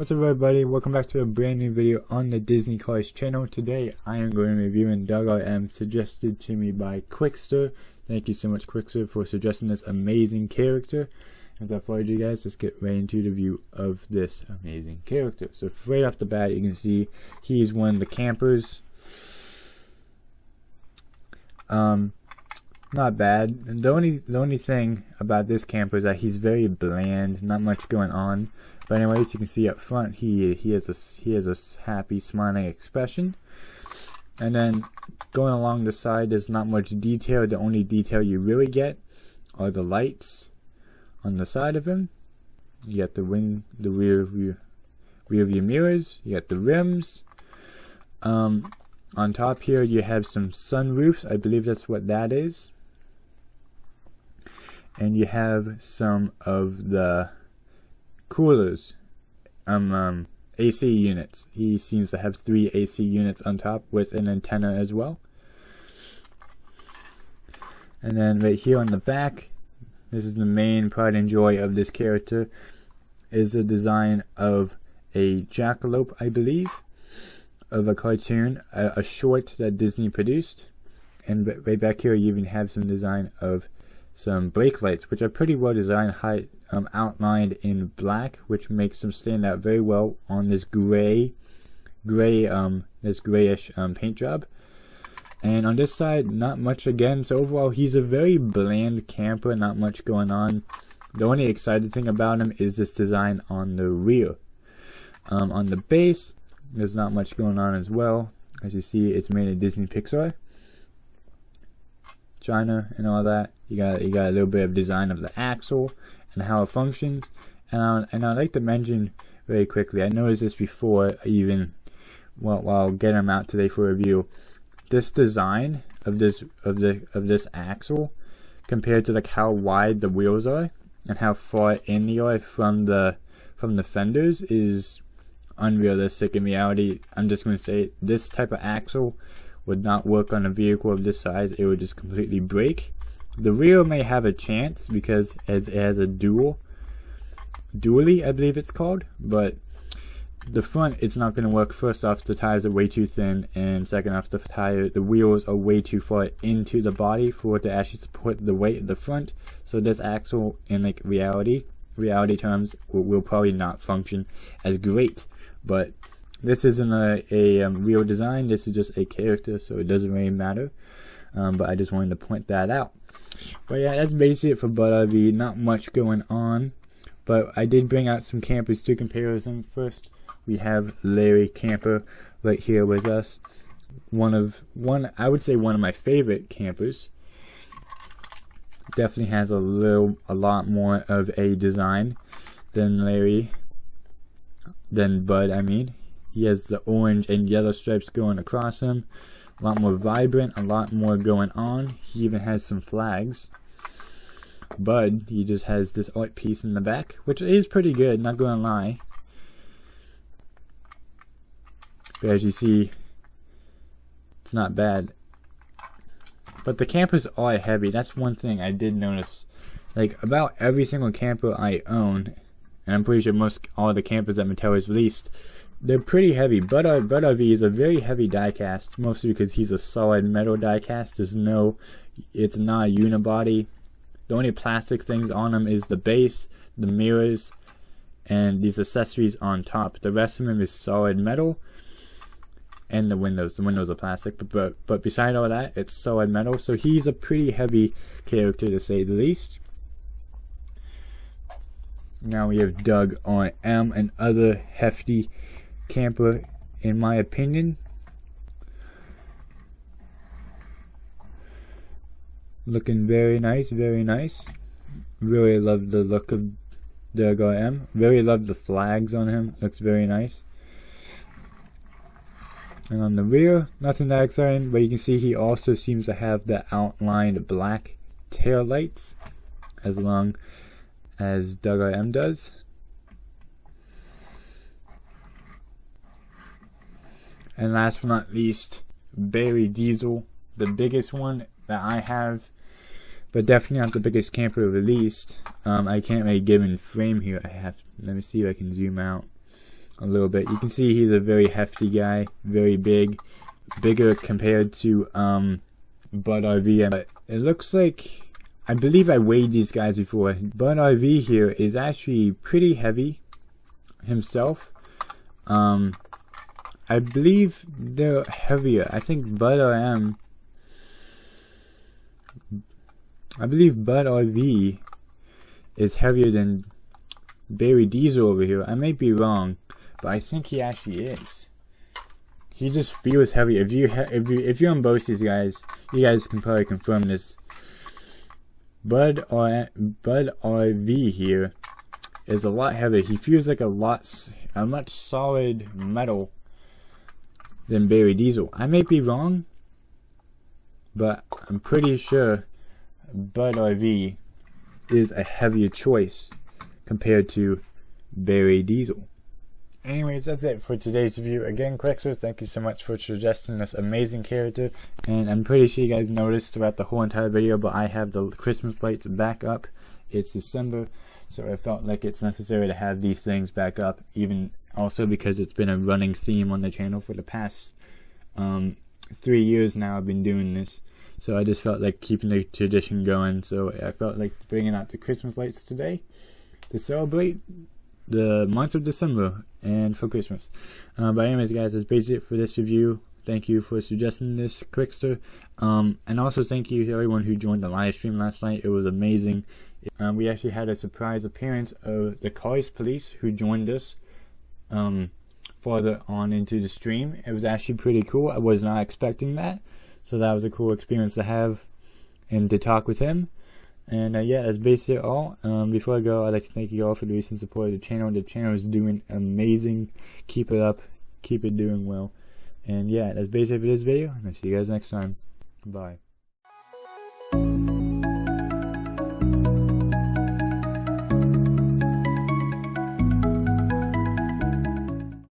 What's up everybody, welcome back to a brand new video on the Disney Cars channel. Today I am going to be reviewing DougRM suggested to me by Quickster. Thank you so much Quickster for suggesting this amazing character. As I followed you guys, let's get right into the review of this amazing character. So right off the bat you can see he's one of the campers. Not bad. And the only thing about this camper is that he's very bland, not much going on. But anyways, you can see up front he has a happy smiling expression. And then going along the side, there's not much detail. The only detail you really get are the lights on the side of him. You got the rear view mirrors. You got the rims. On top here you have some sunroofs. I believe that's what that is. And you have some of the coolers, AC units. He seems to have 3 AC units on top with an antenna as well. And then right here on the back, this is the main pride and joy of this character, is the design of a jackalope, I believe, of a cartoon, a short that Disney produced. And right back here you even have some design of some brake lights, which are pretty well designed, outlined in black, which makes them stand out very well on this grayish paint job. And on this side, not much again. So overall, he's a very bland camper, not much going on. The only exciting thing about him is this design on the rear. On the base, there's not much going on as well. As you see, it's made in Disney Pixar, China, and all that. You got a little bit of design of the axle and how it functions. And I'd like to mention very quickly, I noticed this before even while getting them out today for review. This design of this axle compared to like how wide the wheels are and how far in they are from the fenders is unrealistic in reality. I'm just going to say this type of axle would not work on a vehicle of this size. It would just completely break. The rear may have a chance because it has a dually, I believe it's called, but the front, it's not going to work. First off, the tires are way too thin, and second off, the wheels are way too far into the body for it to actually support the weight of the front. So this axle, in like reality terms, will probably not function as great. But this isn't a real design. This is just a character, so it doesn't really matter. But I just wanted to point that out. But yeah, that's basically it for Bud RV. Not much going on, but I did bring out some campers to comparison. First, we have Larry Camper right here with us. I would say one of my favorite campers. Definitely has a lot more of a design than Bud. I mean, he has the orange and yellow stripes going across him. A lot more vibrant, a lot more going on. He even has some flags. Bud, he just has this art piece in the back, which is pretty good, not gonna lie. But as you see, it's not bad. But the campers are heavy. That's one thing I did notice. Like about every single camper I own, and I'm pretty sure all the campers that Mattel has released, they're pretty heavy. Bud RV is a very heavy diecast, mostly because he's a solid metal diecast. It's not a unibody. The only plastic things on him is the base, the mirrors, and these accessories on top. The rest of him is solid metal, and the windows. The windows are plastic, but beside all that, it's solid metal. So he's a pretty heavy character to say the least. Now we have DougRM, and other hefty camper in my opinion. Looking very nice, very nice. Really love the look of DougRM. Really love the flags on him. Looks very nice. And on the rear, nothing that exciting, but you can see he also seems to have the outlined black tail lights as long as DougRM does. And last but not least, Bailey Diesel, the biggest one that I have, but definitely not the biggest camper released. I can't really give in frame here. Let me see if I can zoom out. a little bit. You can see he's a very hefty guy, very bigger compared to Bud RV. But it looks like, I believe I weighed these guys before. Bud RV here is actually pretty heavy himself. I believe they're heavier. I think I believe Bud RV is heavier than Barry Diesel over here. I may be wrong, but I think he actually is. He just feels heavy. If you unbox these guys, you guys can probably confirm this. Bud RV here is a lot heavier. He feels like a much solid metal than Barry Diesel. I may be wrong, but I'm pretty sure Bud RV is a heavier choice compared to Barry Diesel. Anyways, that's it for today's review. Again, Quixter, thank you so much for suggesting this amazing character. And I'm pretty sure you guys noticed throughout the whole entire video, but I have the Christmas lights back up. It's December, so I felt like it's necessary to have these things back up, even also because it's been a running theme on the channel for the past 3 years now. I've been doing this, so I just felt like keeping the tradition going. So I felt like bringing out the Christmas lights today to celebrate the month of December and for Christmas. But anyways, guys, that's basically it for this review. Thank you for suggesting this, Quixter. And also thank you to everyone who joined the live stream last night. It was amazing. We actually had a surprise appearance of the Cars Police, who joined us farther on into the stream. It was actually pretty cool. I was not expecting that, so that was a cool experience to have and to talk with him. And yeah, that's basically all. Before I go, I'd like to thank you all for the recent support of the channel. The channel is doing amazing. Keep it up. Keep it doing well. And yeah, that's basically it for this video. And I'll see you guys next time. Bye.